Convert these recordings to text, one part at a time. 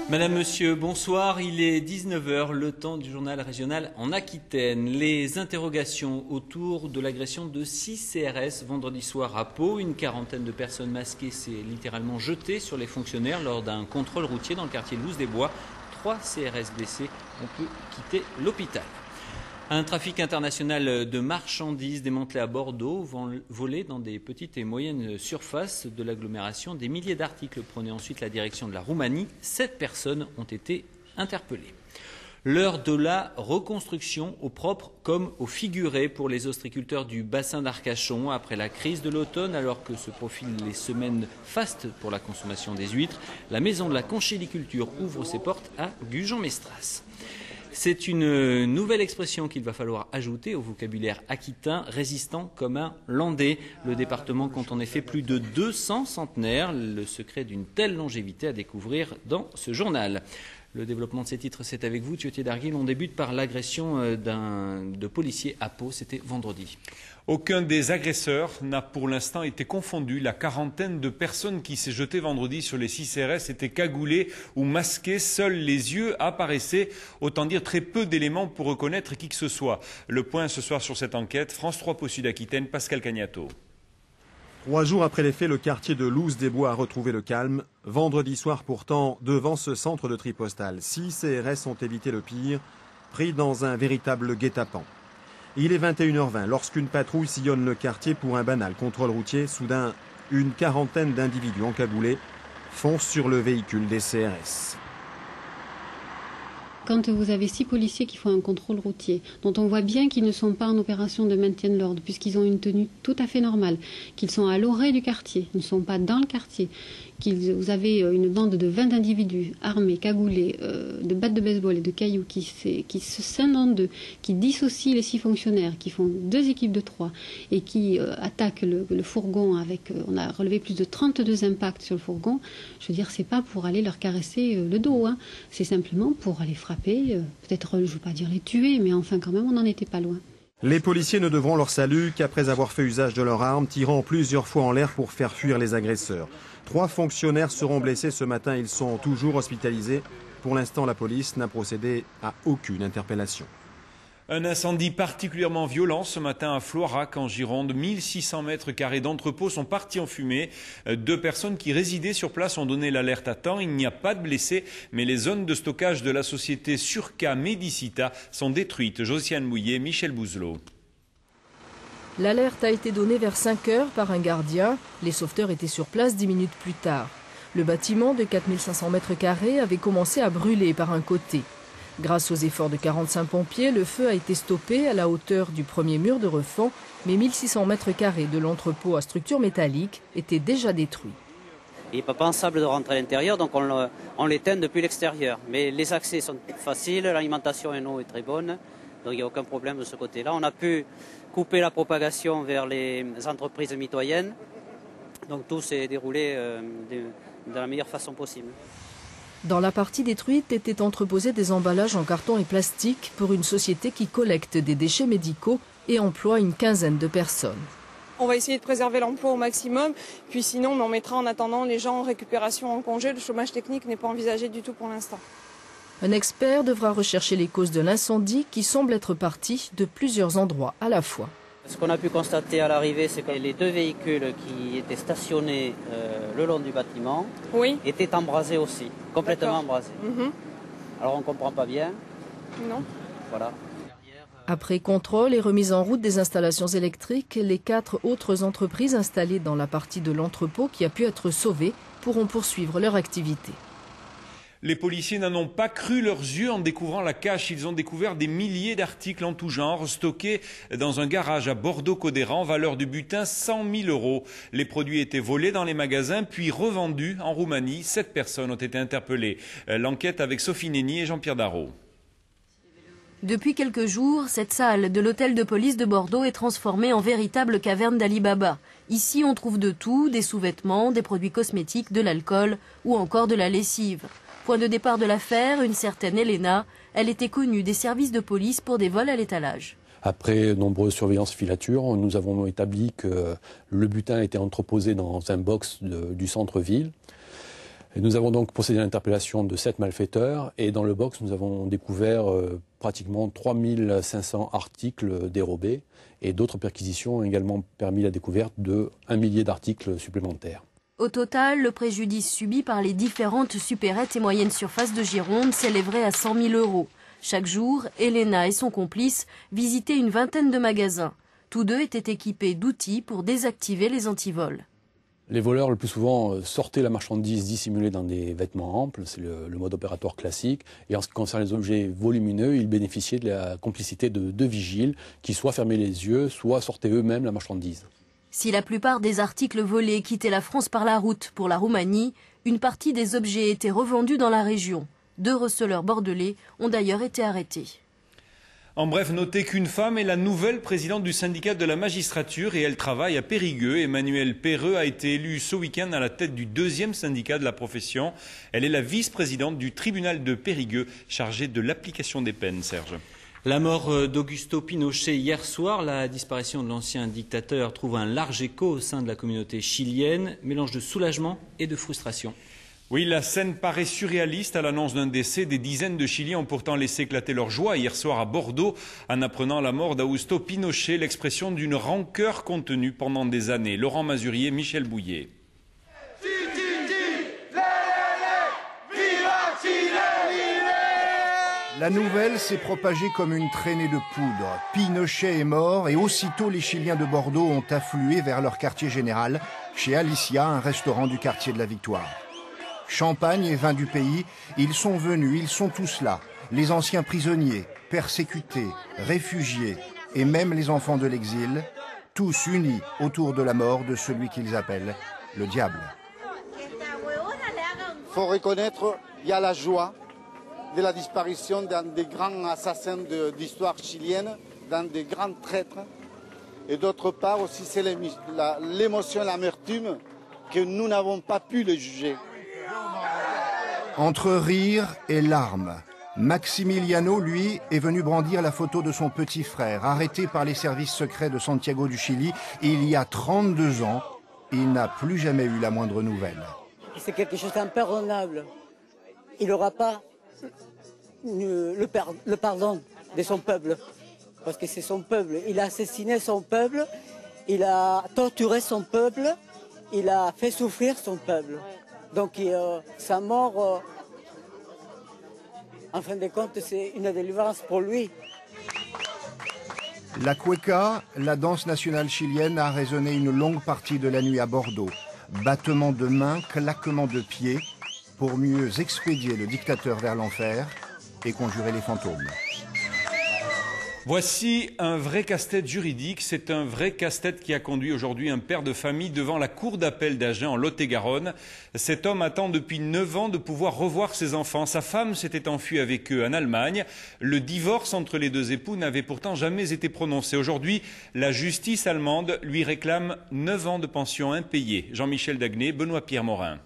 Madame, Monsieur, bonsoir. Il est 19 h, le temps du journal régional en Aquitaine. Les interrogations autour de l'agression de 6 CRS vendredi soir à Pau. Une quarantaine de personnes masquées s'est littéralement jetée sur les fonctionnaires lors d'un contrôle routier dans le quartier Louse-des-Bois. 3 CRS blessés ont pu quitter l'hôpital. Un trafic international de marchandises démantelé à Bordeaux, volé dans des petites et moyennes surfaces de l'agglomération. Des milliers d'articles prenaient ensuite la direction de la Roumanie. 7 personnes ont été interpellées. L'heure de la reconstruction au propre comme au figuré pour les ostréiculteurs du bassin d'Arcachon. Après la crise de l'automne, alors que se profilent les semaines fastes pour la consommation des huîtres, la maison de la conchyliculture ouvre ses portes à Gujan-Mestras. C'est une nouvelle expression qu'il va falloir ajouter au vocabulaire aquitain, résistant comme un landais. Le département compte en effet plus de 200 centenaires. Le secret d'une telle longévité à découvrir dans ce journal. Le développement de ces titres, c'est avec vous, Thiotier d'Arguil. On débute par l'agression de policiers à Pau. C'était vendredi. Aucun des agresseurs n'a pour l'instant été confondu. La quarantaine de personnes qui s'est jetée vendredi sur les 6 CRS étaient cagoulées ou masquées. Seuls les yeux apparaissaient. Autant dire très peu d'éléments pour reconnaître qui que ce soit. Le point ce soir sur cette enquête. France 3 Pau Sud Aquitaine, Pascal Cagnato. 3 jours après les faits, le quartier de Louse-des-Bois a retrouvé le calme. Vendredi soir pourtant, devant ce centre de tri postal, 6 CRS ont évité le pire, pris dans un véritable guet-apens. Il est 21h20 lorsqu'une patrouille sillonne le quartier pour un banal contrôle routier. Soudain, une quarantaine d'individus encagoulés foncent sur le véhicule des CRS. Quand vous avez 6 policiers qui font un contrôle routier, dont on voit bien qu'ils ne sont pas en opération de maintien de l'ordre, puisqu'ils ont une tenue tout à fait normale, qu'ils sont à l'orée du quartier, ils ne sont pas dans le quartier, vous avez une bande de 20 individus armés, cagoulés, de battes de baseball et de cailloux qui se scindent en deux, qui dissocient les 6 fonctionnaires, qui font 2 équipes de 3 et qui attaquent le fourgon avec, on a relevé plus de 32 impacts sur le fourgon. Je veux dire, c'est pas pour aller leur caresser le dos, hein. C'est simplement pour aller frapper, peut-être, je ne veux pas dire les tuer, mais enfin quand même, on n'en était pas loin. Les policiers ne devront leur salut qu'après avoir fait usage de leurs armes, tirant plusieurs fois en l'air pour faire fuir les agresseurs. 3 fonctionnaires seront blessés ce matin, ils sont toujours hospitalisés. Pour l'instant, la police n'a procédé à aucune interpellation. Un incendie particulièrement violent ce matin à Floirac en Gironde. 1600 mètres carrés d'entrepôts sont partis en fumée. 2 personnes qui résidaient sur place ont donné l'alerte à temps. Il n'y a pas de blessés, mais les zones de stockage de la société Surca Medicita sont détruites. Josiane Mouillet, Michel Bouzelot. L'alerte a été donnée vers 5 heures par un gardien. Les sauveteurs étaient sur place 10 minutes plus tard. Le bâtiment de 4500 mètres carrés avait commencé à brûler par un côté. Grâce aux efforts de 45 pompiers, le feu a été stoppé à la hauteur du premier mur de refend, mais 1600 mètres carrés de l'entrepôt à structure métallique étaient déjà détruits. Il n'est pas pensable de rentrer à l'intérieur, donc on l'éteint depuis l'extérieur. Mais les accès sont faciles, l'alimentation en eau est très bonne, donc il n'y a aucun problème de ce côté-là. On a pu couper la propagation vers les entreprises mitoyennes, donc tout s'est déroulé de la meilleure façon possible. Dans la partie détruite étaient entreposés des emballages en carton et plastique pour une société qui collecte des déchets médicaux et emploie une quinzaine de personnes. On va essayer de préserver l'emploi au maximum, puis sinon on mettra en attendant les gens en récupération en congé. Le chômage technique n'est pas envisagé du tout pour l'instant. Un expert devra rechercher les causes de l'incendie qui semble être parti de plusieurs endroits à la fois. Ce qu'on a pu constater à l'arrivée, c'est que les 2 véhicules qui étaient stationnés le long du bâtiment étaient embrasés aussi, complètement embrasés. Alors on ne comprend pas bien. Non. Voilà. Après contrôle et remise en route des installations électriques, les 4 autres entreprises installées dans la partie de l'entrepôt qui a pu être sauvée pourront poursuivre leur activité. Les policiers n'en ont pas cru leurs yeux en découvrant la cache. Ils ont découvert des milliers d'articles en tout genre stockés dans un garage à Bordeaux-Codéran, valeur du butin 100 000 €. Les produits étaient volés dans les magasins puis revendus en Roumanie. 7 personnes ont été interpellées. L'enquête avec Sophie Néni et Jean-Pierre Darrault. Depuis quelques jours, cette salle de l'hôtel de police de Bordeaux est transformée en véritable caverne d'Ali Baba. Ici, on trouve de tout, des sous-vêtements, des produits cosmétiques, de l'alcool ou encore de la lessive. Point de départ de l'affaire, une certaine Elena. Elle était connue des services de police pour des vols à l'étalage. Après nombreuses surveillances filatures, nous avons établi que le butin était entreposé dans un box du centre-ville. Et nous avons donc procédé à l'interpellation de 7 malfaiteurs et dans le box, nous avons découvert pratiquement 3500 articles dérobés et d'autres perquisitions ont également permis la découverte de 1 millier d'articles supplémentaires. Au total, le préjudice subi par les différentes supérettes et moyennes surfaces de Gironde s'élèverait à 100 000 €. Chaque jour, Elena et son complice visitaient une vingtaine de magasins. Tous deux étaient équipés d'outils pour désactiver les antivols. Les voleurs, le plus souvent, sortaient la marchandise dissimulée dans des vêtements amples, c'est le mode opératoire classique. Et en ce qui concerne les objets volumineux, ils bénéficiaient de la complicité de 2 vigiles qui soit fermaient les yeux, soit sortaient eux-mêmes la marchandise. Si la plupart des articles volés quittaient la France par la route pour la Roumanie, une partie des objets étaient revendus dans la région. 2 receleurs bordelais ont d'ailleurs été arrêtés. En bref, notez qu'une femme est la nouvelle présidente du syndicat de la magistrature et elle travaille à Périgueux. Emmanuelle Perreux a été élue ce week-end à la tête du 2e syndicat de la profession. Elle est la vice-présidente du tribunal de Périgueux, chargée de l'application des peines, Serge. La mort d'Augusto Pinochet hier soir, la disparition de l'ancien dictateur trouve un large écho au sein de la communauté chilienne, mélange de soulagement et de frustration. Oui, la scène paraît surréaliste à l'annonce d'un décès. Des dizaines de Chiliens ont pourtant laissé éclater leur joie hier soir à Bordeaux en apprenant la mort d'Augusto Pinochet, l'expression d'une rancœur contenue pendant des années. Laurent Mazurier, Michel Bouillet. La nouvelle s'est propagée comme une traînée de poudre. Pinochet est mort et aussitôt les Chiliens de Bordeaux ont afflué vers leur quartier général, chez Alicia, un restaurant du quartier de la Victoire. Champagne et vin du pays, ils sont venus, ils sont tous là. Les anciens prisonniers, persécutés, réfugiés et même les enfants de l'exil, tous unis autour de la mort de celui qu'ils appellent le diable. Il faut reconnaître, il y a la joie de la disparition d'un des grands assassins d'histoire chilienne, d'un des grands traîtres. Et d'autre part aussi, c'est l'émotion, l'amertume que nous n'avons pas pu le juger. Entre rire et larmes, Maximiliano, lui, est venu brandir la photo de son petit frère, arrêté par les services secrets de Santiago du Chili il y a 32 ans. Il n'a plus jamais eu la moindre nouvelle. C'est quelque chose d'impardonnable. Il n'aura pas le pardon de son peuple, parce que c'est son peuple. Il a assassiné son peuple, il a torturé son peuple, il a fait souffrir son peuple. Donc sa mort, en fin de compte, c'est une délivrance pour lui. La cueca, la danse nationale chilienne, a résonné une longue partie de la nuit à Bordeaux. Battements de mains, claquements de pieds, pour mieux expédier le dictateur vers l'enfer et conjurer les fantômes. Voici un vrai casse-tête juridique. C'est un vrai casse-tête qui a conduit aujourd'hui un père de famille devant la cour d'appel d'Agen en Lot-et-Garonne. Cet homme attend depuis 9 ans de pouvoir revoir ses enfants. Sa femme s'était enfuie avec eux en Allemagne. Le divorce entre les 2 époux n'avait pourtant jamais été prononcé. Aujourd'hui, la justice allemande lui réclame 9 ans de pension impayée. Jean-Michel Dagné, Benoît-Pierre Morin.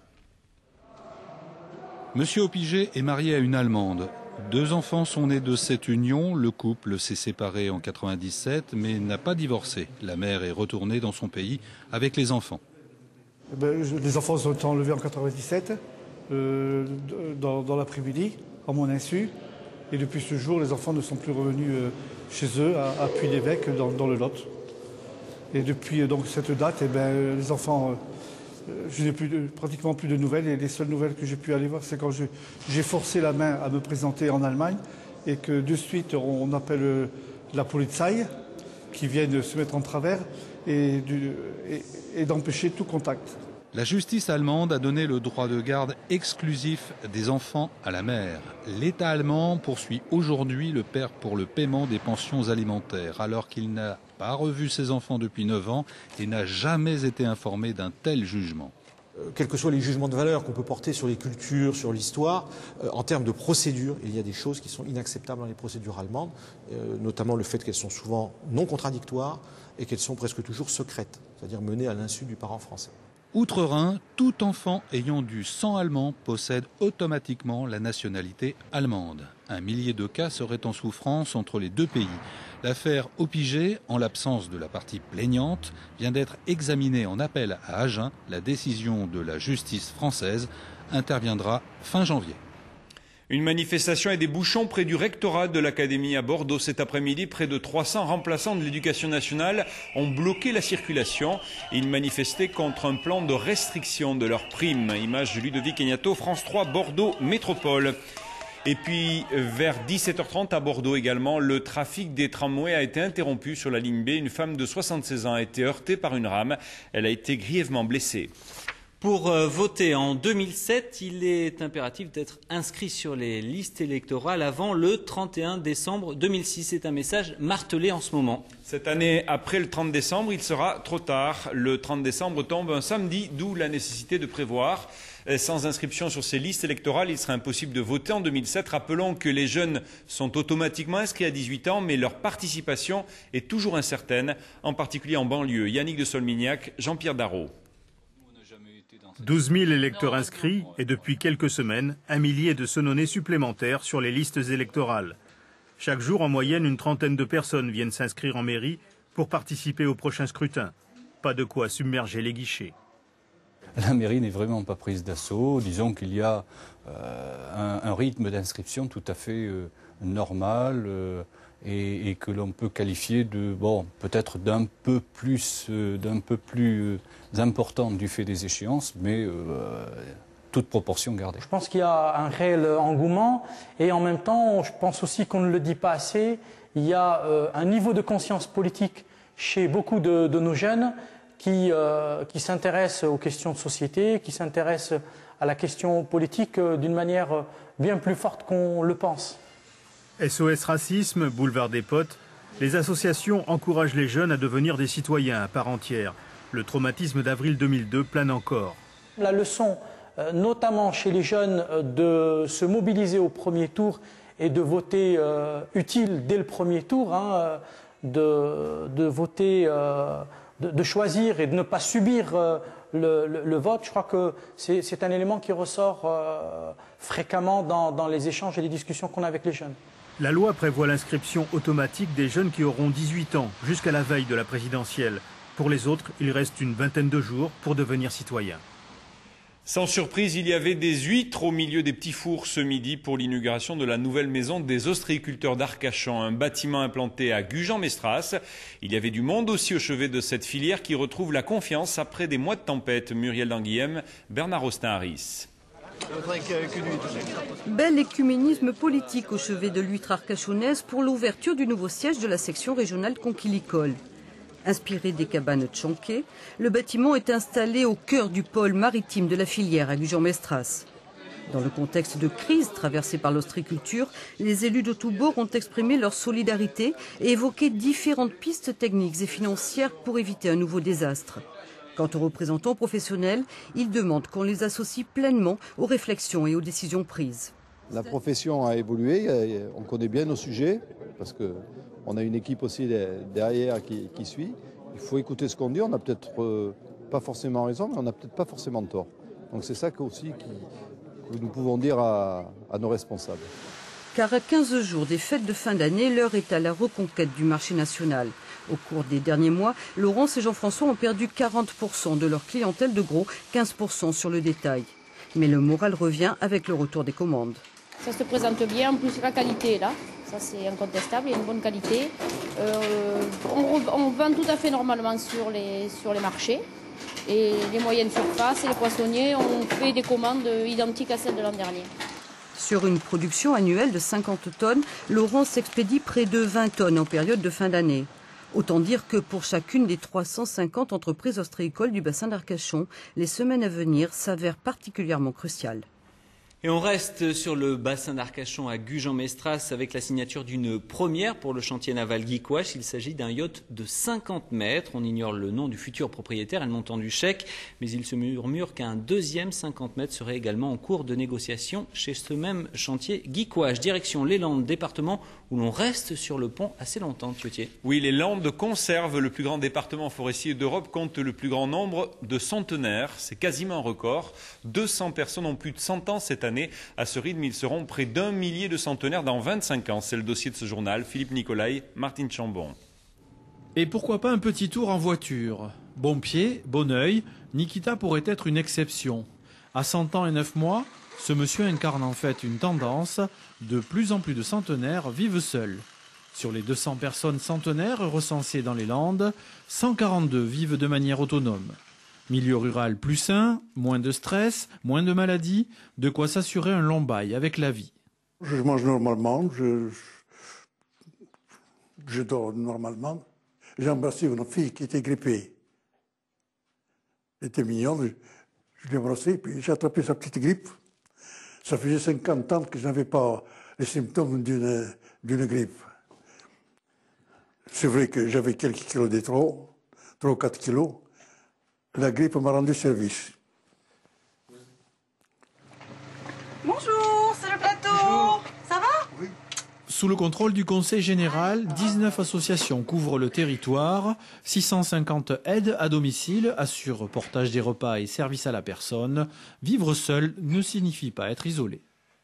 Monsieur Opigé est marié à une Allemande. 2 enfants sont nés de cette union. Le couple s'est séparé en 97, mais n'a pas divorcé. La mère est retournée dans son pays avec les enfants. Les enfants sont enlevés en 97, dans l'après-midi, à mon insu. Et depuis ce jour, les enfants ne sont plus revenus chez eux, à Puy-l'Évêque, dans le Lot. Et depuis donc, cette date, les enfants... je n'ai pratiquement plus de nouvelles et les seules nouvelles que j'ai pu aller voir, c'est quand j'ai forcé la main à me présenter en Allemagne et que de suite on appelle la Polizei qui viennent se mettre en travers et d'empêcher tout contact. La justice allemande a donné le droit de garde exclusif des enfants à la mère. L'État allemand poursuit aujourd'hui le père pour le paiement des pensions alimentaires alors qu'il n'a pas revu ses enfants depuis 9 ans et n'a jamais été informé d'un tel jugement. Quels que soient les jugements de valeur qu'on peut porter sur les cultures, sur l'histoire, en termes de procédure, il y a des choses qui sont inacceptables dans les procédures allemandes, notamment le fait qu'elles sont souvent non contradictoires et qu'elles sont presque toujours secrètes, c'est-à-dire menées à l'insu du parent français. Outre-Rhin, tout enfant ayant du sang allemand possède automatiquement la nationalité allemande. 1 millier de cas seraient en souffrance entre les deux pays. L'affaire Opigé, en l'absence de la partie plaignante, vient d'être examinée en appel à Agen. La décision de la justice française interviendra fin janvier. Une manifestation et des bouchons près du rectorat de l'Académie à Bordeaux cet après-midi. Près de 300 remplaçants de l'Éducation nationale ont bloqué la circulation. Ils manifestaient contre un plan de restriction de leurs primes. Image de Ludovic Egnato, France 3, Bordeaux Métropole. Et puis, vers 17h30 à Bordeaux également, le trafic des tramways a été interrompu sur la ligne B. Une femme de 76 ans a été heurtée par une rame. Elle a été grièvement blessée. Pour voter en 2007, il est impératif d'être inscrit sur les listes électorales avant le 31 décembre 2006. C'est un message martelé en ce moment. Cette année, après le 30 décembre, il sera trop tard. Le 30 décembre tombe un samedi, d'où la nécessité de prévoir. Sans inscription sur ces listes électorales, il sera impossible de voter en 2007. Rappelons que les jeunes sont automatiquement inscrits à 18 ans, mais leur participation est toujours incertaine, en particulier en banlieue. Yannick de Solmignac, Jean-Pierre Darrault. 12 000 électeurs inscrits et depuis quelques semaines, 1 millier de Senonnais supplémentaires sur les listes électorales. Chaque jour, en moyenne, une trentaine de personnes viennent s'inscrire en mairie pour participer au prochain scrutin. Pas de quoi submerger les guichets. La mairie n'est vraiment pas prise d'assaut. Disons qu'il y a un rythme d'inscription tout à fait normal et que l'on peut qualifier de, bon, peut-être d'un peu plus important du fait des échéances, mais toute proportion gardée. Je pense qu'il y a un réel engouement et en même temps, je pense aussi qu'on ne le dit pas assez, il y a un niveau de conscience politique chez beaucoup de nos jeunes qui s'intéressent aux questions de société, qui s'intéressent à la question politique d'une manière bien plus forte qu'on le pense. SOS Racisme, Boulevard des Potes, les associations encouragent les jeunes à devenir des citoyens à part entière. Le traumatisme d'avril 2002 plane encore. La leçon, notamment chez les jeunes, de se mobiliser au premier tour et de voter utile dès le premier tour, hein, de voter, de choisir et de ne pas subir le vote. Je crois que c'est un élément qui ressort fréquemment dans les échanges et les discussions qu'on a avec les jeunes. La loi prévoit l'inscription automatique des jeunes qui auront 18 ans jusqu'à la veille de la présidentielle. Pour les autres, il reste une vingtaine de jours pour devenir citoyen. Sans surprise, il y avait des huîtres au milieu des petits fours ce midi pour l'inauguration de la nouvelle maison des ostréiculteurs d'Arcachon, un bâtiment implanté à Gujan-Mestras. Il y avait du monde aussi au chevet de cette filière qui retrouve la confiance après des mois de tempête. Muriel Danguillem, Bernard Austin-Harris. Bel écuménisme politique au chevet de l'huître arcachonnaise pour l'ouverture du nouveau siège de la section régionale conquilicole. Inspiré des cabanes Tchonké, le bâtiment est installé au cœur du pôle maritime de la filière à Gujan-Mestras. Dans le contexte de crise traversé par l'ostréiculture, les élus de tous bords ont exprimé leur solidarité et évoqué différentes pistes techniques et financières pour éviter un nouveau désastre. Quant aux représentants professionnels, ils demandent qu'on les associe pleinement aux réflexions et aux décisions prises. La profession a évolué, on connaît bien nos sujets, parce qu'on a une équipe aussi derrière qui suit. Il faut écouter ce qu'on dit, on n'a peut-être pas forcément raison, mais on n'a peut-être pas forcément tort. Donc c'est ça aussi que nous pouvons dire à nos responsables. Car à 15 jours des fêtes de fin d'année, l'heure est à la reconquête du marché national. Au cours des derniers mois, Laurence et Jean-François ont perdu 40% de leur clientèle de gros, 15% sur le détail. Mais le moral revient avec le retour des commandes. Ça se présente bien, en plus la qualité est là, ça c'est incontestable, il y a une bonne qualité. On vend tout à fait normalement sur les marchés. Et les moyennes surfaces et les poissonniers ont fait des commandes identiques à celles de l'an dernier. Sur une production annuelle de 50 tonnes, Laurence expédie près de 20 tonnes en période de fin d'année. Autant dire que pour chacune des 350 entreprises ostréicoles du bassin d'Arcachon, les semaines à venir s'avèrent particulièrement cruciales. Et on reste sur le bassin d'Arcachon à Gujan-Mestras avec la signature d'une première pour le chantier naval Guy Quach. Il s'agit d'un yacht de 50 mètres. On ignore le nom du futur propriétaire et le montant du chèque, mais il se murmure qu'un deuxième 50 mètres serait également en cours de négociation chez ce même chantier Guy Quach. Direction les Landes, département où l'on reste sur le pont assez longtemps, Thiotier. Oui, les Landes conservent le plus grand département forestier d'Europe, compte le plus grand nombre de centenaires. C'est quasiment un record. 200 personnes ont plus de 100 ans cette année. À ce rythme, ils seront près d'1 millier de centenaires dans 25 ans. C'est le dossier de ce journal. Philippe Nicolai, Martine Chambon. Et pourquoi pas un petit tour en voiture? Bon pied, bon œil, Nikita pourrait être une exception. À 100 ans et 9 mois, ce monsieur incarne en fait une tendance. De plus en plus de centenaires vivent seuls. Sur les 200 personnes centenaires recensées dans les Landes, 142 vivent de manière autonome. Milieu rural plus sain, moins de stress, moins de maladies, de quoi s'assurer un long bail avec la vie. Je mange normalement, je dors normalement. J'ai embrassé une fille qui était grippée. Elle était mignonne, je l'ai embrassée, puis j'ai attrapé sa petite grippe. Ça faisait 50 ans que je n'avais pas les symptômes d'une grippe. C'est vrai que j'avais quelques kilos de trop, 3 ou 4 kilos. La grippe m'a rendu service. Bonjour, c'est le plateau. Ça va? Oui. Sous le contrôle du Conseil général, 19 associations couvrent le territoire, 650 aides à domicile assurent portage des repas et services à la personne. Vivre seul ne signifie pas être isolé.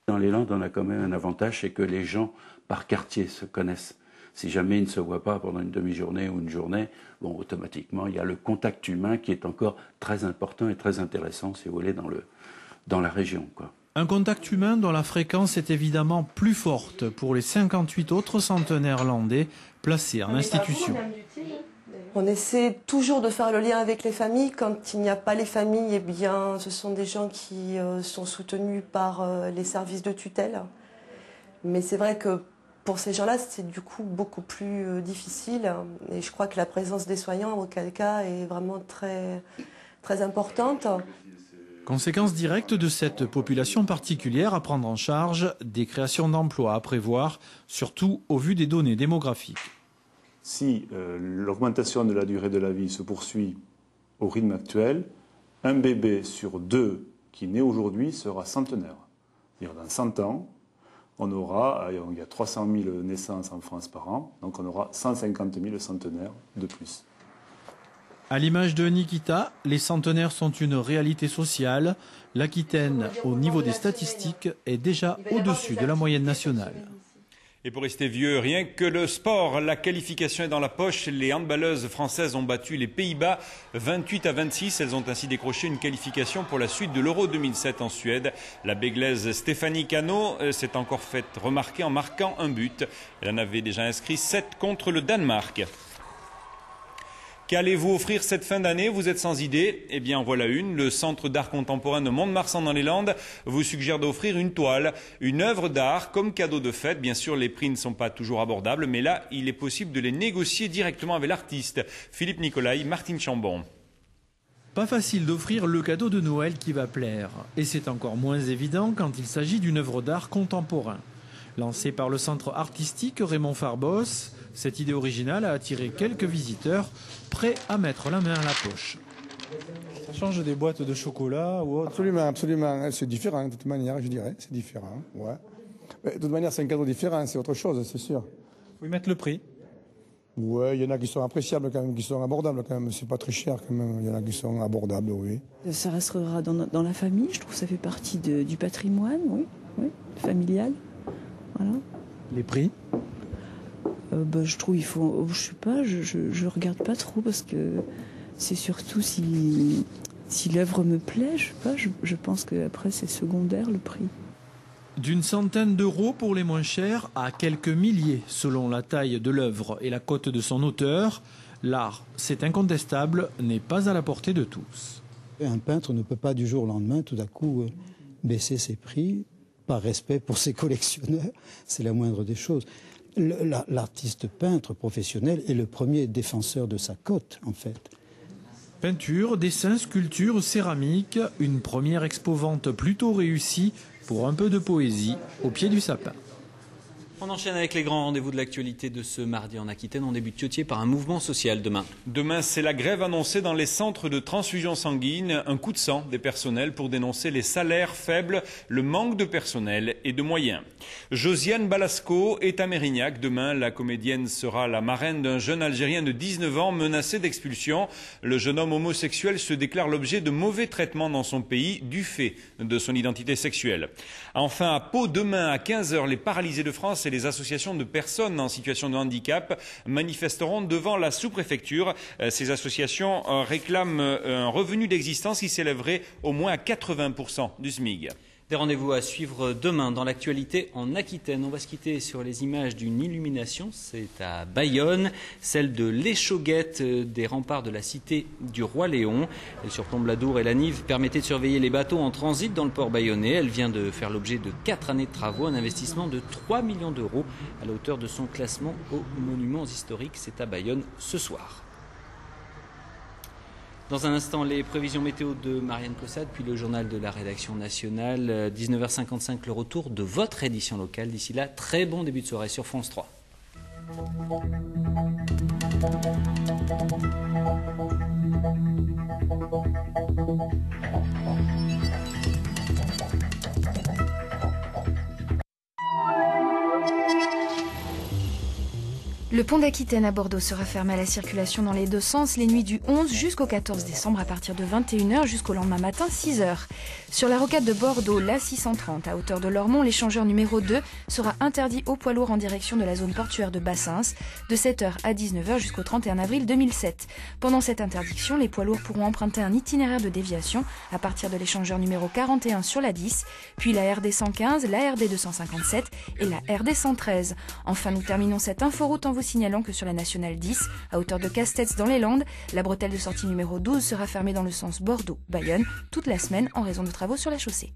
Dans les Landes, on a quand même un avantage, c'est que les gens par quartier se connaissent. Si jamais ils ne se voient pas pendant une demi-journée ou une journée, bon, automatiquement, il y a le contact humain qui est encore très important et très intéressant, si vous voulez, dans la région, quoi. Un contact humain dont la fréquence est évidemment plus forte pour les 58 autres centenaires landais placés en institution. On essaie toujours de faire le lien avec les familles. Quand il n'y a pas les familles, eh bien, ce sont des gens qui sont soutenus par les services de tutelle. Mais c'est vrai que pour ces gens-là, c'est du coup beaucoup plus difficile. Et je crois que la présence des soignants, auquel cas, est vraiment très, très importante. Conséquence directe de cette population particulière à prendre en charge, des créations d'emplois à prévoir, surtout au vu des données démographiques. Si l'augmentation de la durée de la vie se poursuit au rythme actuel, un bébé sur 2 qui naît aujourd'hui sera centenaire. C'est-à-dire dans 100 ans, il y a 300 000 naissances en France par an, donc on aura 150 000 centenaires de plus. À l'image de Nikita, les centenaires sont une réalité sociale. L'Aquitaine, au niveau des statistiques, est déjà au-dessus de la moyenne nationale. Et pour rester vieux, rien que le sport, la qualification est dans la poche. Les handballeuses françaises ont battu les Pays-Bas 28-26. Elles ont ainsi décroché une qualification pour la suite de l'Euro 2007 en Suède. La Béglaise Stéphanie Cano s'est encore faite remarquer en marquant un but. Elle en avait déjà inscrit 7 contre le Danemark. Qu'allez-vous offrir cette fin d'année? Vous êtes sans idée? Eh bien, voilà une. Le Centre d'art contemporain de Mont-de-Marsan dans les Landes vous suggère d'offrir une toile, une œuvre d'art comme cadeau de fête. Bien sûr, les prix ne sont pas toujours abordables, mais là, il est possible de les négocier directement avec l'artiste. Philippe Nicolai, Martine Chambon. Pas facile d'offrir le cadeau de Noël qui va plaire. Et c'est encore moins évident quand il s'agit d'une œuvre d'art contemporain. Lancée par le centre artistique Raymond Farbos, cette idée originale a attiré quelques visiteurs prêts à mettre la main à la poche. Ça change des boîtes de chocolat ou autre? Absolument, absolument. C'est différent de toute manière, je dirais. C'est différent. Ouais. Mais de toute manière, c'est un cadeau différent, c'est autre chose, c'est sûr. Il faut y mettre le prix. Ouais, il y en a qui sont appréciables quand même, qui sont abordables quand même. C'est pas très cher quand même. Il y en a qui sont abordables, oui. Ça restera dans la famille. Je trouve que ça fait partie du patrimoine, oui, familial. Voilà. Les prix? Je trouve il faut, je sais pas, je regarde pas trop parce que c'est surtout si l'œuvre me plaît, je sais pas, je pense qu'après c'est secondaire le prix. D'une centaine d'euros pour les moins chers à quelques milliers selon la taille de l'œuvre et la cote de son auteur, l'art, c'est incontestable, n'est pas à la portée de tous. Un peintre ne peut pas du jour au lendemain tout à coup baisser ses prix par respect pour ses collectionneurs, c'est la moindre des choses. L'artiste peintre professionnel est le premier défenseur de sa cote, en fait. Peinture, dessin, sculpture, céramique, une première expo-vente plutôt réussie pour un peu de poésie au pied du sapin. On enchaîne avec les grands rendez-vous de l'actualité de ce mardi en Aquitaine. On débute Thiotier par un mouvement social demain. Demain, c'est la grève annoncée dans les centres de transfusion sanguine. Un coup de sang des personnels pour dénoncer les salaires faibles, le manque de personnel et de moyens. Josiane Balasco est à Mérignac. Demain, la comédienne sera la marraine d'un jeune Algérien de 19 ans menacé d'expulsion. Le jeune homme homosexuel se déclare l'objet de mauvais traitements dans son pays du fait de son identité sexuelle. Enfin, à Pau, demain à 15h, les paralysés de France et les associations de personnes en situation de handicap manifesteront devant la sous-préfecture. Ces associations réclament un revenu d'existence qui s'élèverait au moins à 80% du SMIC. Des rendez-vous à suivre demain dans l'actualité en Aquitaine. On va se quitter sur les images d'une illumination. C'est à Bayonne, celle de l'échauguette des remparts de la cité du Roi Léon. Elle surplombe la Dour et la Nive, permettait de surveiller les bateaux en transit dans le port bayonnais. Elle vient de faire l'objet de 4 années de travaux, un investissement de 3 millions d'euros à la hauteur de son classement aux monuments historiques. C'est à Bayonne ce soir. Dans un instant, les prévisions météo de Marianne Cossade, puis le journal de la rédaction nationale. 19h55, le retour de votre édition locale. D'ici là, très bon début de soirée sur France 3. Le pont d'Aquitaine à Bordeaux sera fermé à la circulation dans les deux sens les nuits du 11 jusqu'au 14 décembre à partir de 21h jusqu'au lendemain matin 6h. Sur la rocade de Bordeaux, l'A630 à hauteur de Lormont, l'échangeur numéro 2 sera interdit aux poids lourds en direction de la zone portuaire de Bassins de 7h à 19h jusqu'au 31 avril 2007. Pendant cette interdiction, les poids lourds pourront emprunter un itinéraire de déviation à partir de l'échangeur numéro 41 sur la 10, puis la RD 115, la RD 257 et la RD 113. Enfin, nous terminons cette inforoute en vous signalant que sur la nationale 10, à hauteur de Castets dans les Landes, la bretelle de sortie numéro 12 sera fermée dans le sens Bordeaux-Bayonne toute la semaine en raison de travaux sur la chaussée.